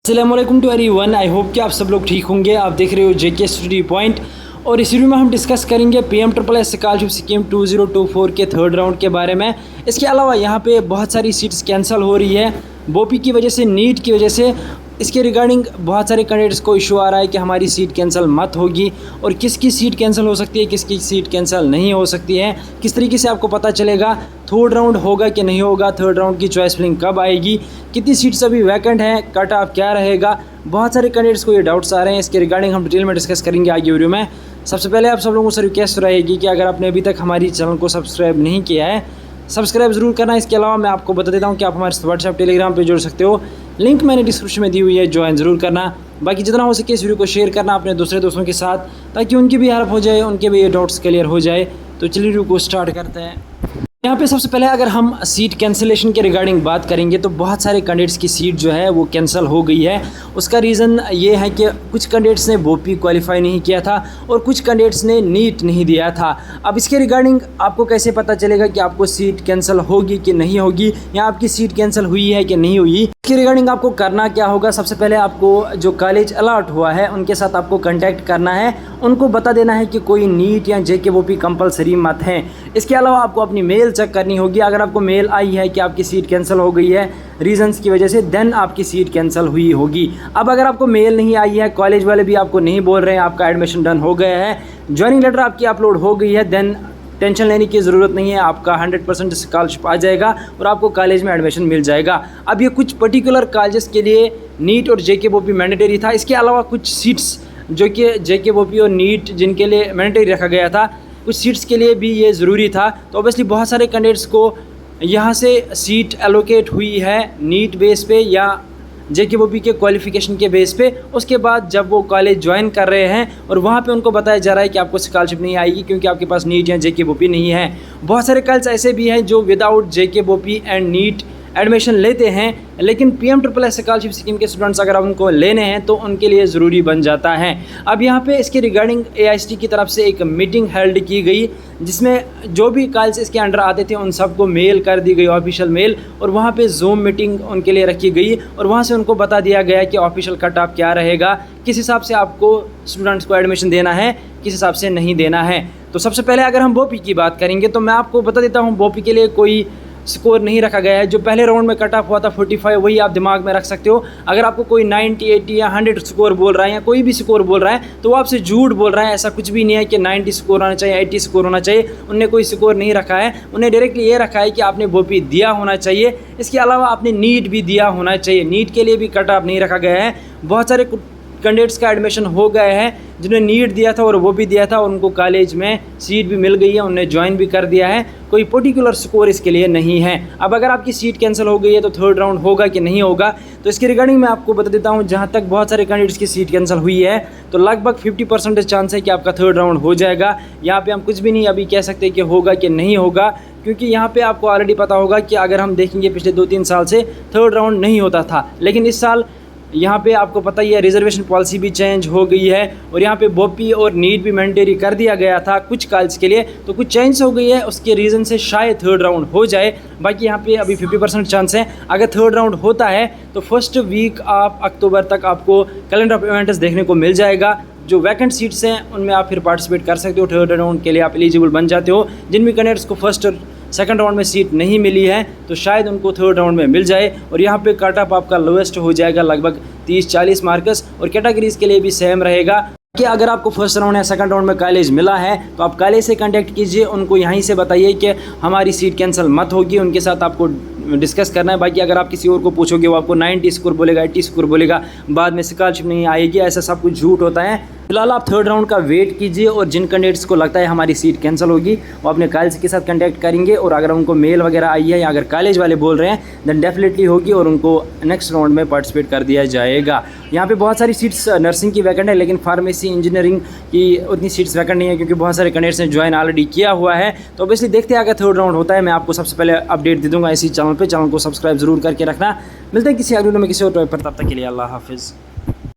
अस्सलाम वालेकुम to everyone. I hope कि आप सब लोग ठीक होंगे। आप देख रहे हो जेके स्टडी पॉइंट और इस वीडियो में हम डिस्कस करेंगे PMSSS स्कॉलरशिप स्कीम 2024 के थर्ड राउंड के बारे में। इसके अलावा यहाँ पे बहुत सारी सीट्स कैंसिल हो रही है बोपी की वजह से, नीट की वजह से। इसके रिगार्डिंग बहुत सारे कैंडिडेट्स को इशू आ रहा है कि हमारी सीट कैंसिल मत होगी और किसकी सीट कैंसिल हो सकती है, किसकी सीट कैंसिल नहीं हो सकती है, किस तरीके से आपको पता चलेगा थर्ड राउंड होगा कि नहीं होगा, थर्ड राउंड की चॉइस फिलिंग कब आएगी, कितनी सीट्स अभी वैकेंट हैं, कट ऑफ क्या रहेगा। बहुत सारे कैंडिडेट्स को ये डाउट्स आ रहे हैं। इसके रिगार्डिंग हम डिटेल में डिस्कस करेंगे आगे वीडियो में। सबसे पहले आप सब लोगों से रिक्वेस्ट रहेगी कि अगर आपने अभी तक हमारी चैनल को सब्सक्राइब नहीं किया है, सब्सक्राइब ज़रूर करना। इसके अलावा मैं आपको बता देता हूँ कि आप हमारे व्हाट्सएप टेलीग्राम पे जुड़ सकते हो, लिंक मैंने डिस्क्रिप्शन में दी हुई है, ज्वाइन ज़रूर करना। बाकी जितना हो सके इस वीडियो को शेयर करना अपने दूसरे दोस्तों के साथ, ताकि उनकी भी हेल्प हो जाए, उनके भी ये डाउट्स क्लियर हो जाए। तो चलिए वीडियो को स्टार्ट करते हैं। यहाँ पे सबसे पहले अगर हम सीट कैंसिलेशन के रिगार्डिंग बात करेंगे तो बहुत सारे कैंडिडेट्स की सीट जो है वो कैंसिल हो गई है। उसका रीज़न ये है कि कुछ कैंडिडेट्स ने बोपी क्वालिफाई नहीं किया था और कुछ कैंडिडेट्स ने नीट नहीं दिया था। अब इसके रिगार्डिंग आपको कैसे पता चलेगा कि आपको सीट कैंसिल होगी कि नहीं होगी, या आपकी सीट कैंसिल हुई है कि नहीं हुई। इसके रिगार्डिंग आपको करना क्या होगा, सबसे पहले आपको जो कॉलेज अलॉट हुआ है उनके साथ आपको कांटेक्ट करना है, उनको बता देना है कि कोई नीट या जेके बोपी कंपलसरी मत है। इसके अलावा आपको अपनी मेल चेक करनी होगी। अगर आपको मेल आई है कि आपकी सीट कैंसिल हो गई है रीजंस की वजह से, देन आपकी सीट कैंसिल हुई होगी। अब अगर आपको मेल नहीं आई है, कॉलेज वाले भी आपको नहीं बोल रहे हैं आपका एडमिशन डन हो गया है, ज्वाइनिंग लेटर आपकी अपलोड हो गई है, देन टेंशन लेने की ज़रूरत नहीं है। आपका 100% स्कॉलरशिप आ जाएगा और आपको कॉलेज में एडमिशन मिल जाएगा। अब ये कुछ पर्टिकुलर कॉलेजेस के लिए नीट और जेके बोपी मैंडेटरी था। इसके अलावा कुछ सीट्स जो कि जेके बोपी और नीट जिनके लिए मैंडेटरी रखा गया था, कुछ सीट्स के लिए भी ये ज़रूरी था। तो ऑब्वियसली बहुत सारे कैंडिडेट्स को यहाँ से सीट एलोकेट हुई है नीट बेस पे या जेके बोपी के क्वालिफ़िकेशन के बेस पे। उसके बाद जब वो कॉलेज ज्वाइन कर रहे हैं और वहाँ पे उनको बताया जा रहा है कि आपको स्कॉलरशिप नहीं आएगी क्योंकि आपके पास नीट या जेके बोपी नहीं है। बहुत सारे कॉलेज ऐसे भी हैं जो without JK BOPEE and NEET admission लेते हैं, लेकिन PMSSS स्कॉलरशिप स्कीम के स्टूडेंट्स अगर उनको लेने हैं तो उनके लिए ज़रूरी बन जाता है। अब यहाँ पे इसके रिगार्डिंग AICTE की तरफ से एक मीटिंग हेल्ड की गई, जिसमें जो भी कॉलेज इसके अंडर आते थे उन सबको मेल कर दी गई, ऑफिशियल मेल, और वहाँ पे जूम मीटिंग उनके लिए रखी गई और वहाँ से उनको बता दिया गया कि ऑफिशियल कट ऑफ क्या रहेगा, किस हिसाब से आपको स्टूडेंट्स को एडमिशन देना है, किस हिसाब से नहीं देना है। तो सबसे पहले अगर हम बोपी की बात करेंगे तो मैं आपको बता देता हूँ बोपी के लिए कोई स्कोर नहीं रखा गया है। जो पहले राउंड में कट ऑफ हुआ था 45, वही आप दिमाग में रख सकते हो। अगर आपको कोई 90, 80 या 100 स्कोर बोल रहा है या कोई भी स्कोर बोल रहा है तो वो आपसे झूठ बोल रहा है। ऐसा कुछ भी नहीं है कि 90 स्कोर होना चाहिए, 80 स्कोर होना चाहिए। उनने कोई स्कोर नहीं रखा है, उन्हें डायरेक्टली ये रखा है कि आपने बोपी दिया होना चाहिए। इसके अलावा आपने नीट भी दिया होना चाहिए। नीट के लिए भी कट ऑफ नहीं रखा गया है। बहुत सारे कैंडिडेट्स का एडमिशन हो गए हैं जिन्होंने नीट दिया था और वो भी दिया था और उनको कॉलेज में सीट भी मिल गई है, उन्होंने ज्वाइन भी कर दिया है। कोई पर्टिकुलर स्कोर इसके लिए नहीं है। अब अगर आपकी सीट कैंसिल हो गई है तो थर्ड राउंड होगा कि नहीं होगा, तो इसके रिगार्डिंग मैं आपको बता देता हूँ। जहाँ तक बहुत सारे कैंडिडेट्स की सीट कैंसिल हुई है तो लगभग 50% चांस है कि आपका थर्ड राउंड हो जाएगा। यहाँ पे हम कुछ भी नहीं अभी कह सकते कि होगा कि नहीं होगा, क्योंकि यहाँ पे आपको ऑलरेडी पता होगा कि अगर हम देखेंगे पिछले 2-3 साल से थर्ड राउंड नहीं होता था, लेकिन इस साल यहाँ पे आपको पता ही है रिजर्वेशन पॉलिसी भी चेंज हो गई है और यहाँ पे बोपी और नीट भी मैंडेटरी कर दिया गया था कुछ कॉलेज के लिए, तो कुछ चेंज हो गई है। उसके रीज़न से शायद थर्ड राउंड हो जाए। बाकी यहाँ पे अभी 50% चांस है। अगर थर्ड राउंड होता है तो फर्स्ट वीक ऑफ अक्टूबर तक आपको कैलेंडर ऑफ इवेंट्स देखने को मिल जाएगा। जो वैकेंट सीट्स हैं उनमें आप फिर पार्टिसिपेट कर सकते हो। थर्ड राउंड के लिए आप एलिजिबल बन जाते हो। जिन भी कैंडिडेट्स को फर्स्ट सेकंड राउंड में सीट नहीं मिली है तो शायद उनको थर्ड राउंड में मिल जाए और यहाँ पे कट ऑफ आपका लोएस्ट हो जाएगा लगभग 30-40 मार्क्स, और कैटेगरीज के लिए भी सेम रहेगा कि अगर आपको फर्स्ट राउंड या सेकंड राउंड में कॉलेज मिला है तो आप कॉलेज से कांटेक्ट कीजिए, उनको यहीं से बताइए कि हमारी सीट कैंसिल मत होगी। उनके साथ आपको डिस्कस करना है। बाकी अगर आप किसी और को पूछोगे वो आपको 90 स्कोर बोलेगा, 80 स्कोर बोलेगा, बाद में स्कॉलरशिप नहीं आएगी, ऐसा सब कुछ झूठ होता है। फिलहाल आप थर्ड राउंड का वेट कीजिए और जिन कैंडिडेट्स को लगता है हमारी सीट कैंसिल होगी वो अपने कॉलेज के साथ कांटेक्ट करेंगे, और अगर उनको मेल वगैरह आई है या अगर कॉलेज वाले बोल रहे हैं देन डेफिनेटली होगी और उनको नेक्स्ट राउंड में पार्टिसिपेट कर दिया जाएगा। यहाँ पे बहुत सारी सीट्स नर्सिंग की वैकेंट है, लेकिन फार्मेसी इंजीनियरिंग की उतनी सीट्स वैकेंट नहीं है क्योंकि बहुत सारे कैंडिडेट्स ने ज्वाइन ऑलरेडी किया हुआ है। तो ऑब्वियसली देखते हैं अगर थर्ड राउंड होता है, मैं आपको सबसे पहले अपडेट दे दूँगा इसी चैनल पर। चैनल को सब्सक्राइब जरूर करके रखना। मिलते हैं किसी अगले वीडियो में किसी और टॉपिक पर, तब तक के लिए अल्लाह हाफिज़।